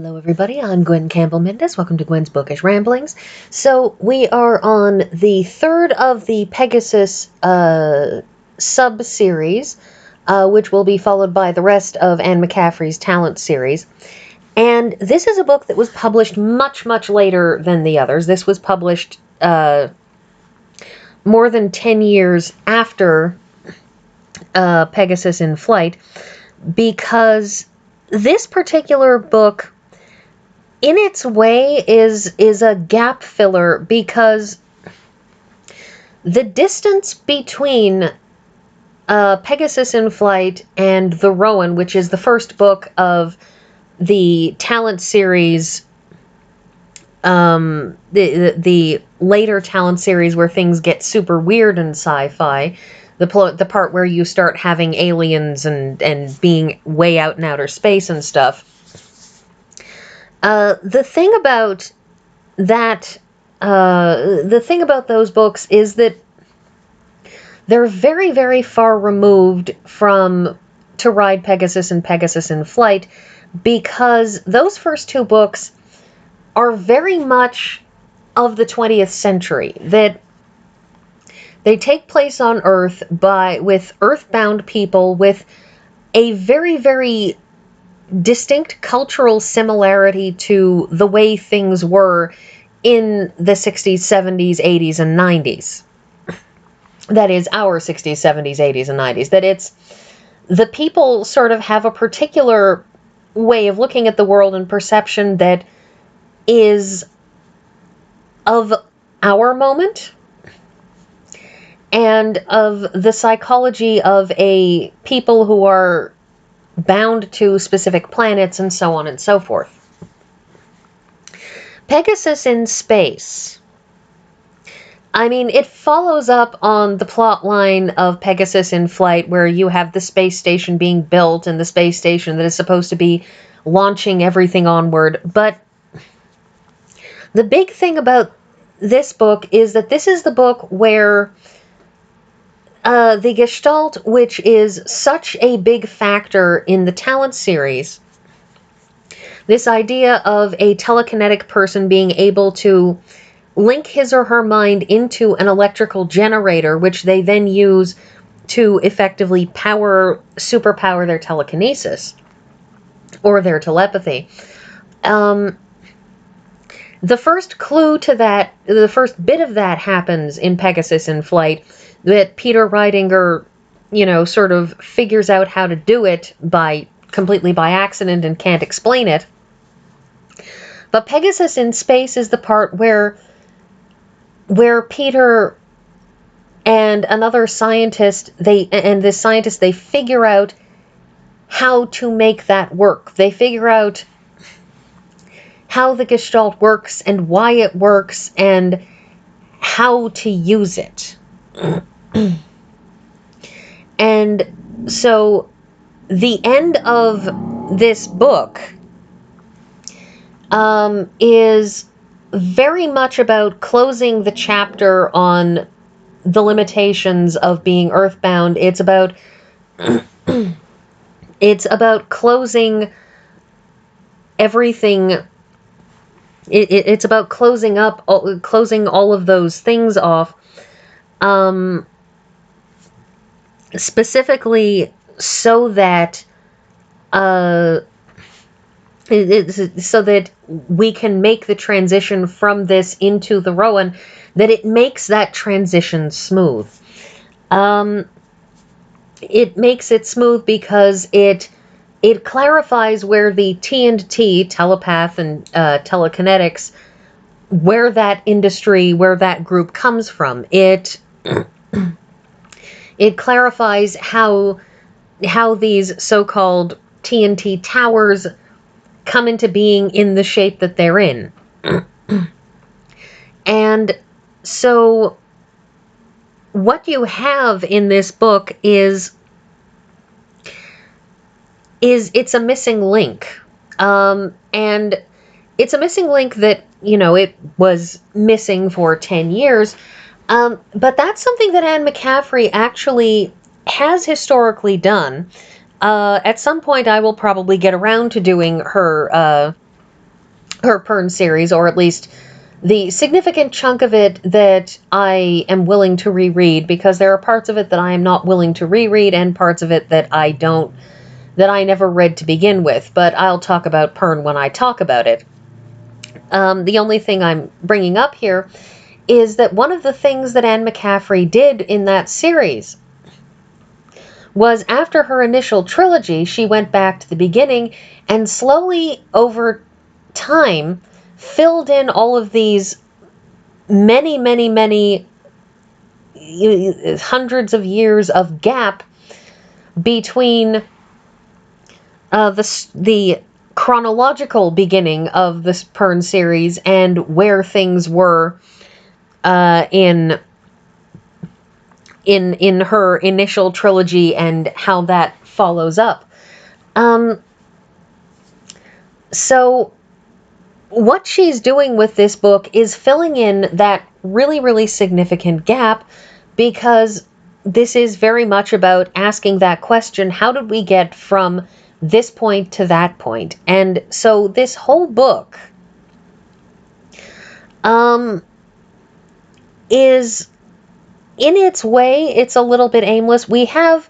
Hello everybody, I'm Gwen Campbell-Mindes. Welcome to Gwen's Bookish Ramblings. So we are on the third of the Pegasus sub-series, which will be followed by the rest of Anne McCaffrey's Talent series. And this is a book that was published much, much later than the others. This was published more than 10 years after Pegasus in Flight, because this particular book, in its way, is a gap filler, because the distance between Pegasus in Flight and The Rowan, which is the first book of the Talent series, the later Talent series where things get super weird in sci-fi, the part where you start having aliens and being way out in outer space and stuff. The thing about those books is that they're very, very far removed from To Ride Pegasus and Pegasus in Flight, because those first two books are very much of the 20th century. That they take place on Earth with earthbound people with a very, very distinct cultural similarity to the way things were in the 60s, 70s, 80s, and 90s. That is, our 60s, 70s, 80s, and 90s. That it's, the people sort of have a particular way of looking at the world and perception that is of our moment, and of the psychology of a people who are bound to specific planets and so on and so forth. Pegasus in Space. I mean, it follows up on the plot line of Pegasus in Flight, where you have the space station being built and the space station that is supposed to be launching everything onward. But the big thing about this book is that this is the book where the Gestalt, which is such a big factor in the Talent series, this idea of a telekinetic person being able to link his or her mind into an electrical generator, which they then use to effectively superpower their telekinesis or their telepathy. The first clue to that, the first bit of that happens in Pegasus in Flight, that Peter Reidinger, sort of figures out how to do it completely by accident and can't explain it. But Pegasus in Space is the part where Peter and another scientist, they figure out how to make that work. They figure out how the Gestalt works and why it works and how to use it. And so the end of this book is very much about closing the chapter on the limitations of being earthbound. It's about closing everything. It's about closing all of those things off. Specifically so that we can make the transition from this into the Rowan, that it makes that transition smooth. It makes it smooth because it clarifies where the T&T, telepath and telekinetics, where that industry, where that group comes from. It clarifies how these so-called T&T towers come into being in the shape that they're in. And so what you have in this book is it's a missing link. And it's a missing link that, it was missing for 10 years. But that's something that Anne McCaffrey actually has historically done. At some point, I will probably get around to doing her her Pern series, or at least the significant chunk of it that I am willing to reread, because there are parts of it that I am not willing to reread and parts of it that I never read to begin with, but I'll talk about Pern when I talk about it. The only thing I'm bringing up here is that one of the things that Anne McCaffrey did in that series was, after her initial trilogy, she went back to the beginning and slowly over time filled in all of these many, many, many hundreds of years of gap between the chronological beginning of this Pern series and where things were in her initial trilogy and how that follows up. So what she's doing with this book is filling in that really, really significant gap, because this is very much about asking that question, how did we get from this point to that point? And so this whole book is, in its way, it's a little bit aimless. We have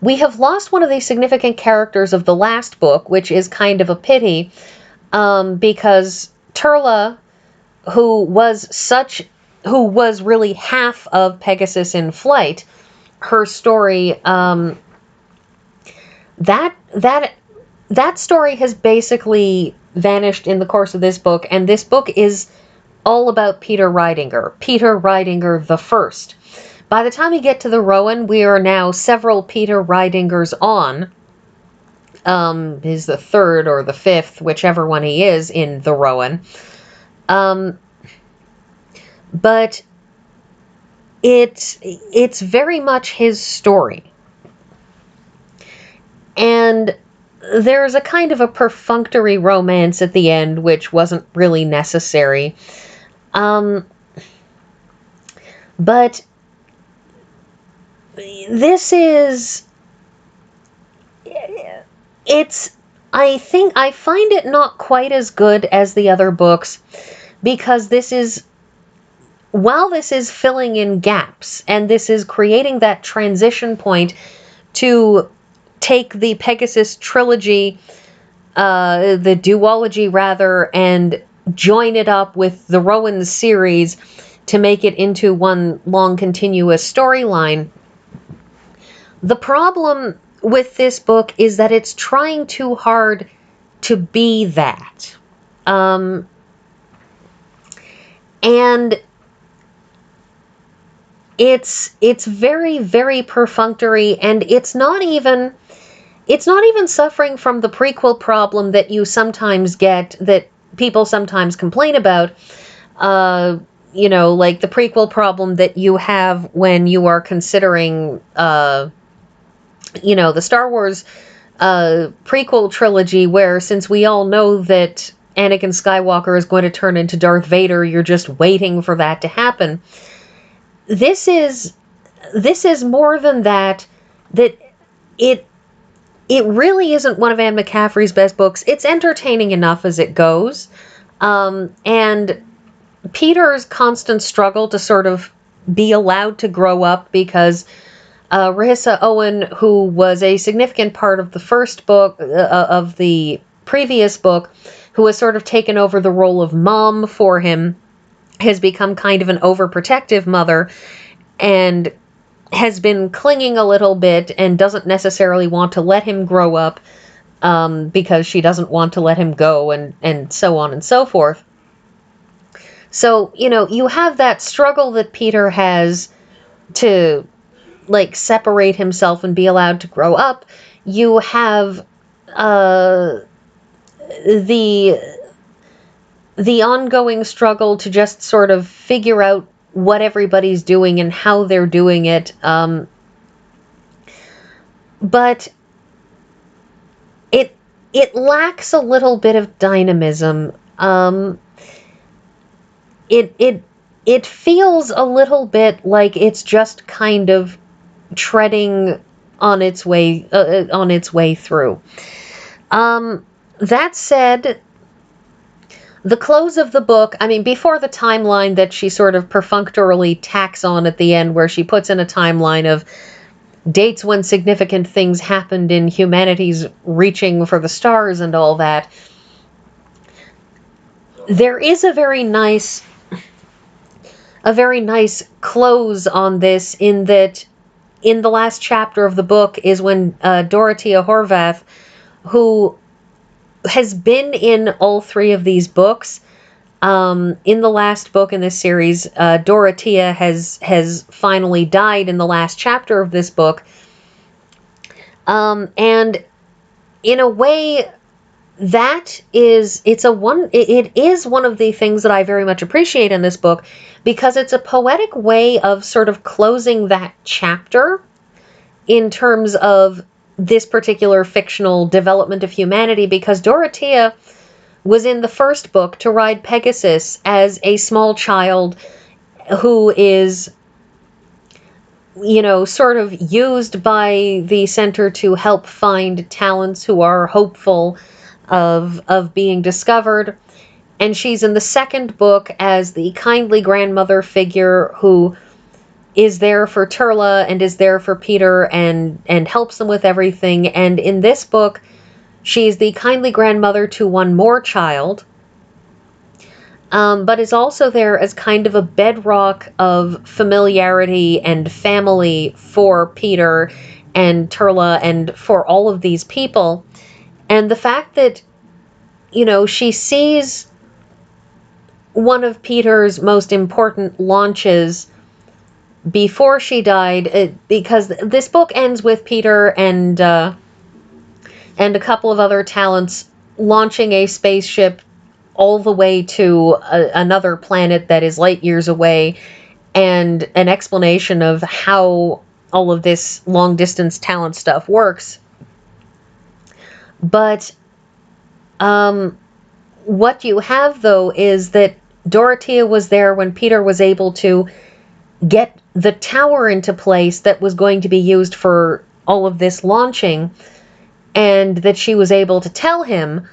lost one of the significant characters of the last book, which is kind of a pity, because Turla, who was really half of Pegasus in Flight, her story, that story has basically vanished in the course of this book, and this book is all about Peter Reidinger the First. By the time we get to the Rowan, we are now several Peter Reidingers on. Is the third or the fifth, whichever one he is, in the Rowan. But it's very much his story. And there's a kind of a perfunctory romance at the end, which wasn't really necessary. But this is... I find it not quite as good as the other books, because while this is filling in gaps, and this is creating that transition point to take the Pegasus trilogy, the duology rather, and join it up with the Rowan series to make it into one long continuous storyline. The problem with this book is that it's trying too hard to be that. And it's very, very perfunctory, and it's not even suffering from the prequel problem that you sometimes get, that people sometimes complain about. Like the prequel problem that you have when you are considering the Star Wars prequel trilogy, where, since we all know that Anakin Skywalker is going to turn into Darth Vader, you're just waiting for that to happen. This is more than that. That it really isn't one of Anne McCaffrey's best books. It's entertaining enough as it goes. And Peter's constant struggle to sort of be allowed to grow up, because Rahissa Owen, who was a significant part of the first book, of the previous book, who has sort of taken over the role of mom for him, has become kind of an overprotective mother, and has been clinging a little bit and doesn't necessarily want to let him grow up, because she doesn't want to let him go, and so on and so forth. So, you have that struggle that Peter has to, separate himself and be allowed to grow up. You have the ongoing struggle to just sort of figure out what everybody's doing and how they're doing it. But it lacks a little bit of dynamism. It feels a little bit like it's just kind of treading on its way through. That said, the close of the book, I mean, before the timeline that she sort of perfunctorily tacks on at the end, where she puts in a timeline of dates when significant things happened in humanity's reaching for the stars and all that, there is a very nice close on this, in that in the last chapter of the book is when Dorothea Horvath, who has been in all three of these books, in the last book in this series, Dorothea has finally died in the last chapter of this book, and in a way, it is one of the things that I very much appreciate in this book, because it's a poetic way of sort of closing that chapter in terms of this particular fictional development of humanity, because Dorothea was in the first book to ride Pegasus as a small child who is, sort of used by the center to help find talents who are hopeful of being discovered. And she's in the second book as the kindly grandmother figure who is there for Turla and is there for Peter and helps them with everything. And in this book, she's the kindly grandmother to one more child, but is also there as kind of a bedrock of familiarity and family for Peter and Turla and for all of these people. And the fact that, she sees one of Peter's most important launches before she died, because this book ends with Peter and a couple of other talents launching a spaceship all the way to another planet that is light years away, and an explanation of how all of this long distance talent stuff works. But what you have, though, is that Dorothea was there when Peter was able to get the tower into place that was going to be used for all of this launching, and that she was able to tell him,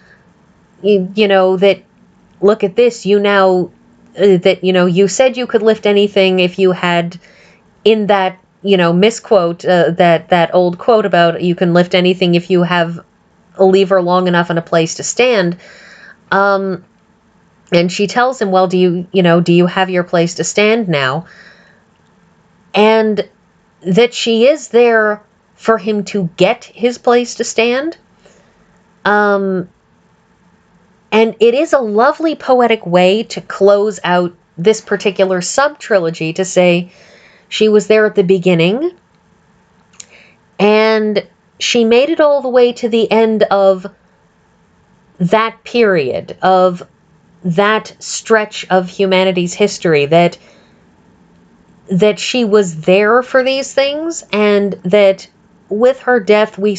that, look at this, you said you could lift anything if you had, in that, misquote, that old quote about you can lift anything if you have a lever long enough and a place to stand. And she tells him, well, do you have your place to stand now? And that she is there for him to get his place to stand. And it is a lovely poetic way to close out this particular sub-trilogy, to say she was there at the beginning, and she made it all the way to the end of that period, of that stretch of humanity's history, that she was there for these things, and that with her death we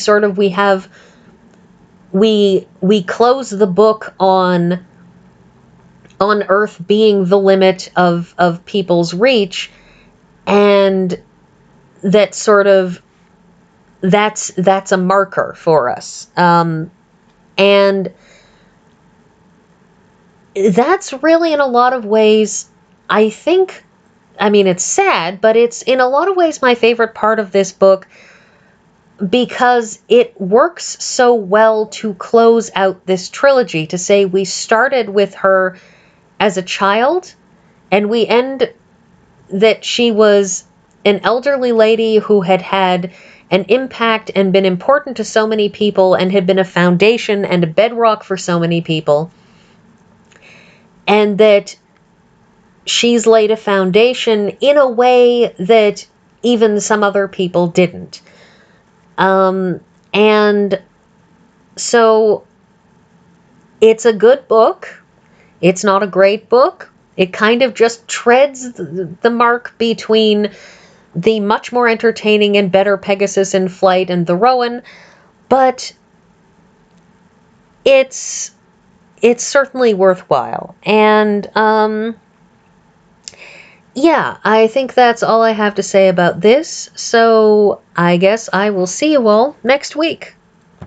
close the book on Earth being the limit of people's reach, and that sort of that's a marker for us, and that's really, in a lot of ways, I think, I mean, it's sad, but it's in a lot of ways my favorite part of this book, because it works so well to close out this trilogy, to say we started with her as a child, and we end that she was an elderly lady who had had an impact and been important to so many people, and had been a foundation and a bedrock for so many people, and that she's laid a foundation in a way that even some other people didn't. And so it's a good book. It's not a great book. It kind of just treads the mark between the much more entertaining and better Pegasus in Flight and the Rowan, but it's certainly worthwhile. And yeah, I think that's all I have to say about this. So I guess I will see you all next week.